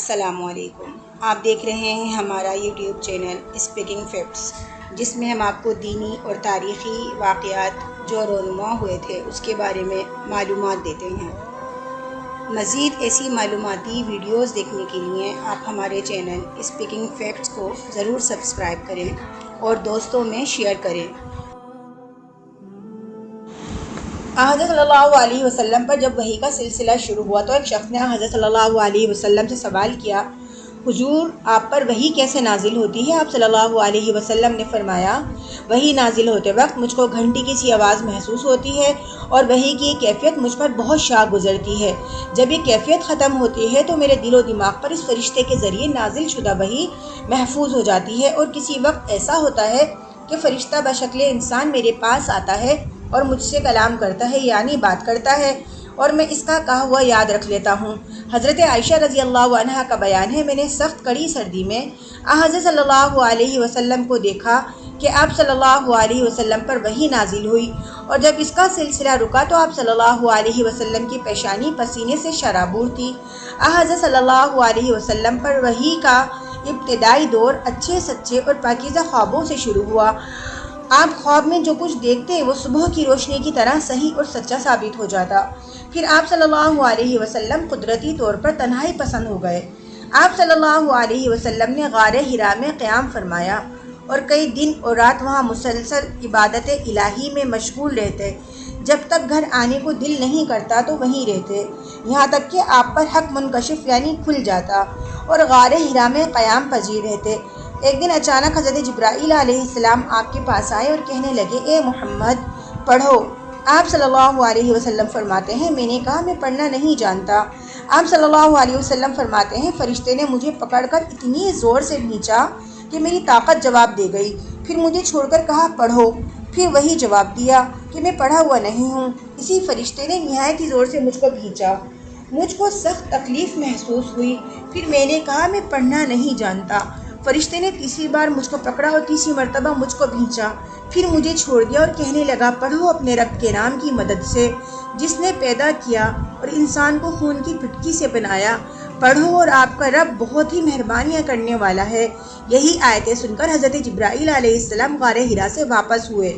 السلام علیکم۔ آپ دیکھ رہے ہیں ہمارا یوٹیوب چینل اسپیکنگ فیکٹس، جس میں ہم آپ کو دینی اور تاریخی واقعات جو رونما ہوئے تھے اس کے بارے میں معلومات دیتے ہیں۔ مزید ایسی معلوماتی ویڈیوز دیکھنے کے لیے آپ ہمارے چینل اسپیکنگ فیکٹس کو ضرور سبسکرائب کریں اور دوستوں میں شیئر کریں۔ حضرت صلی اللہ علیہ وسلم پر جب وحی کا سلسلہ شروع ہوا تو ایک شخص نے حضرت صلی اللہ علیہ وسلم سے سوال کیا، حضور آپ پر وحی کیسے نازل ہوتی ہے؟ آپ صلی اللہ علیہ وسلم نے فرمایا، وحی نازل ہوتے وقت مجھ کو گھنٹی کی سی آواز محسوس ہوتی ہے اور وحی کی کیفیت مجھ پر بہت شاہ گزرتی ہے۔ جب یہ کیفیت ختم ہوتی ہے تو میرے دل و دماغ پر اس فرشتے کے ذریعے نازل شدہ وحی محفوظ ہو جاتی ہے، اور کسی وقت ایسا ہوتا ہے کہ فرشتہ بشکل انسان میرے پاس آتا ہے اور مجھ سے کلام کرتا ہے، یعنی بات کرتا ہے، اور میں اس کا کہا ہوا یاد رکھ لیتا ہوں۔ حضرت عائشہ رضی اللہ عنہا کا بیان ہے، میں نے سخت کڑی سردی میں حضرت صلی اللہ علیہ وسلم کو دیکھا کہ آپ صلی اللہ علیہ وسلم پر وحی نازل ہوئی، اور جب اس کا سلسلہ رکا تو آپ صلی اللہ علیہ وسلم کی پیشانی پسینے سے شرابور تھی۔ حضرت صلی اللہ علیہ وسلم پر وحی کا ابتدائی دور اچھے سچے اور پاکیزہ خوابوں سے شروع ہوا۔ آپ خواب میں جو کچھ دیکھتے وہ صبح کی روشنی کی طرح صحیح اور سچا ثابت ہو جاتا۔ پھر آپ صلی اللہ علیہ وسلم قدرتی طور پر تنہائی پسند ہو گئے۔ آپ صلی اللہ علیہ وسلم نے غار حرا میں قیام فرمایا اور کئی دن اور رات وہاں مسلسل عبادت الہی میں مشغول رہتے۔ جب تک گھر آنے کو دل نہیں کرتا تو وہیں رہتے، یہاں تک کہ آپ پر حق منکشف یعنی کھل جاتا اور غار حرا میں قیام پذیر رہتے۔ ایک دن اچانک حضرت جبرائیل علیہ السلام آپ کے پاس آئے اور کہنے لگے، اے محمد پڑھو۔ آپ صلی اللہ علیہ وسلم فرماتے ہیں، میں نے کہا میں پڑھنا نہیں جانتا۔ آپ صلی اللہ علیہ وسلم فرماتے ہیں، فرشتے نے مجھے پکڑ کر اتنی زور سے کھینچا کہ میری طاقت جواب دے گئی، پھر مجھے چھوڑ کر کہا پڑھو، پھر وہی جواب دیا کہ میں پڑھا ہوا نہیں ہوں۔ اسی فرشتے نے نہایت ہی زور سے مجھ کو کھینچا، مجھ کو سخت تکلیف محسوس ہوئی، پھر میں نے کہا میں پڑھنا نہیں جانتا۔ فرشتے نے تیسری بار مجھ کو پکڑا اور تیسری مرتبہ مجھ کو کھینچا، پھر مجھے چھوڑ دیا اور کہنے لگا، پڑھو اپنے رب کے نام کی مدد سے جس نے پیدا کیا اور انسان کو خون کی پھٹکی سے بنایا، پڑھو اور آپ کا رب بہت ہی مہربانیاں کرنے والا ہے۔ یہی آیتیں سن کر حضرت جبرائیل علیہ السلام غار حرا سے واپس ہوئے۔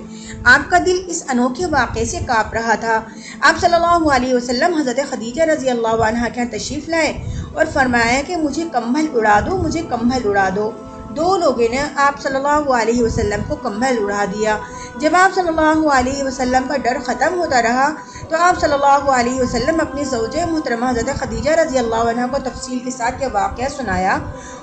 آپ کا دل اس انوکھے واقعے سے کانپ رہا تھا۔ آپ صلی اللہ علیہ وسلم حضرت خدیجہ رضی اللہ عنہا کے تشریف لائے اور فرمایا کہ مجھے کمبل اڑا دو، مجھے کمبل اڑا دو۔ دو لوگوں نے آپ صلی اللہ علیہ وسلم کو کمبل اڑا دیا۔ جب آپ صلی اللہ علیہ وسلم کا ڈر ختم ہوتا رہا تو آپ صلی اللہ علیہ وسلم اپنی زوجہ محترمہ حضرت خدیجہ رضی اللہ عنہا کو تفصیل کے ساتھ یہ واقعہ سنایا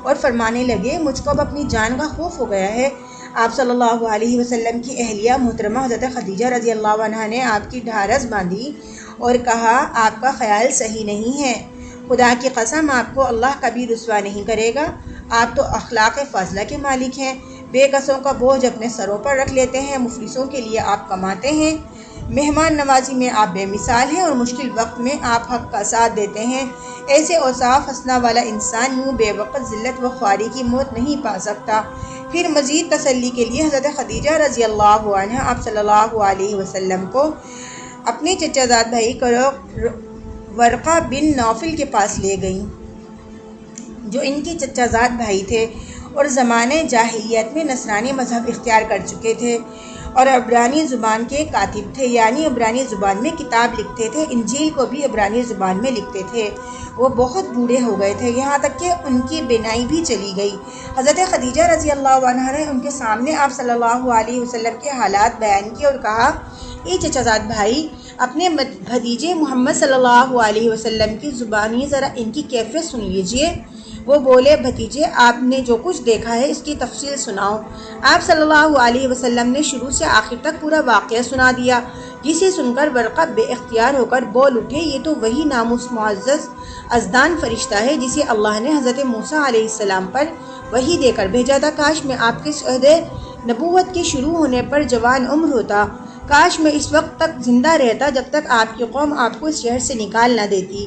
اور فرمانے لگے، مجھ کو اب اپنی جان کا خوف ہو گیا ہے۔ آپ صلی اللہ علیہ وسلم کی اہلیہ محترمہ حضرت خدیجہ رضی اللہ عنہا نے آپ کی ڈھارس باندھی اور کہا، آپ کا خیال صحیح نہیں ہے، خدا کی قسم آپ کو اللہ کبھی رسوا نہیں کرے گا۔ آپ تو اخلاق فاضلہ کے مالک ہیں، بے کسوں کا بوجھ اپنے سروں پر رکھ لیتے ہیں، مفلسوں کے لیے آپ کماتے ہیں، مہمان نوازی میں آپ بے مثال ہیں اور مشکل وقت میں آپ حق کا ساتھ دیتے ہیں۔ ایسے اوصاف حسنہ والا انسان یوں بے وقت ذلت و خواری کی موت نہیں پا سکتا۔ پھر مزید تسلی کے لیے حضرت خدیجہ رضی اللہ عنہا آپ صلی اللہ علیہ وسلم کو اپنے چچا زاد بھائی ورقہ بن نوفل کے پاس لے گئیں، جو ان کے چچا زاد بھائی تھے اور زمانے جاہلیت میں نصرانی مذہب اختیار کر چکے تھے اور عبرانی زبان کے کاتب تھے، یعنی عبرانی زبان میں کتاب لکھتے تھے، انجیل کو بھی عبرانی زبان میں لکھتے تھے۔ وہ بہت بوڑھے ہو گئے تھے، یہاں تک کہ ان کی بینائی بھی چلی گئی۔ حضرت خدیجہ رضی اللہ عنہا نے ان کے سامنے آپ صلی اللہ علیہ وسلم کے حالات بیان کیے اور کہا، اے چچا زاد بھائی، اپنے بھتیجے محمد صلی اللہ علیہ وسلم کی زبانی ذرا ان کی کیفیت سن لیجئے۔ وہ بولے، بھتیجے آپ نے جو کچھ دیکھا ہے اس کی تفصیل سناؤ۔ آپ صلی اللہ علیہ وسلم نے شروع سے آخر تک پورا واقعہ سنا دیا، جسے سن کر ورقہ بے اختیار ہو کر بول اٹھے، یہ تو وہی ناموس معزز ازدان فرشتہ ہے جسے اللہ نے حضرت موسیٰ علیہ السلام پر وحی دے کر بھیجا تھا۔ کاش میں آپ کے عہد نبوت کے شروع ہونے پر جوان عمر ہوتا، کاش میں اس وقت تک زندہ رہتا جب تک آپ کی قوم آپ کو اس شہر سے نکال نہ دیتی۔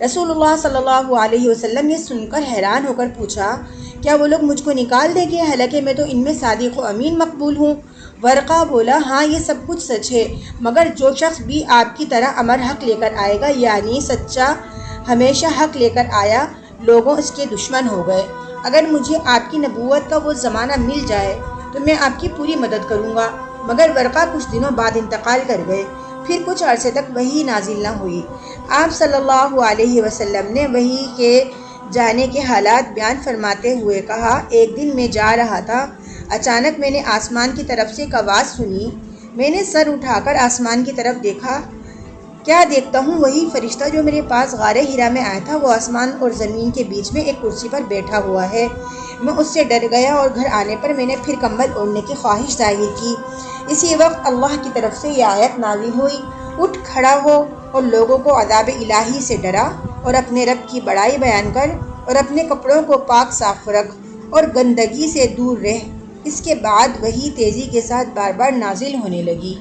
رسول اللہ صلی اللہ علیہ وسلم نے سن کر حیران ہو کر پوچھا، کیا وہ لوگ مجھ کو نکال دیں گے، حالانکہ میں تو ان میں صادق و امین مقبول ہوں؟ ورقہ بولا، ہاں یہ سب کچھ سچ ہے، مگر جو شخص بھی آپ کی طرح امر حق لے کر آئے گا، یعنی سچا ہمیشہ حق لے کر آیا، لوگوں اس کے دشمن ہو گئے۔ اگر مجھے آپ کی نبوت کا وہ زمانہ مل جائے تو میں آپ کی پوری مدد کروں گا۔ مگر ورقہ کچھ دنوں بعد انتقال کر گئے۔ پھر کچھ عرصے تک وحی نازل نہ ہوئی۔ آپ صلی اللہ علیہ وسلم نے وحی کے جانے کے حالات بیان فرماتے ہوئے کہا، ایک دن میں جا رہا تھا، اچانک میں نے آسمان کی طرف سے ایک آواز سنی۔ میں نے سر اٹھا کر آسمان کی طرف دیکھا۔ کیا دیکھتا ہوں، وہی فرشتہ جو میرے پاس غار حرا میں آیا تھا وہ آسمان اور زمین کے بیچ میں ایک کرسی پر بیٹھا ہوا ہے۔ میں اس سے ڈر گیا اور گھر آنے پر میں نے پھر کمبل اوڑھنے کی خواہش ظاہر کی۔ اسی وقت اللہ کی طرف سے یہ آیت نازل ہوئی، اٹھ کھڑا ہو اور لوگوں کو عذاب الہی سے ڈرا اور اپنے رب کی بڑائی بیان کر اور اپنے کپڑوں کو پاک صاف رکھ اور گندگی سے دور رہ۔ اس کے بعد وحی تیزی کے ساتھ بار بار نازل ہونے لگی۔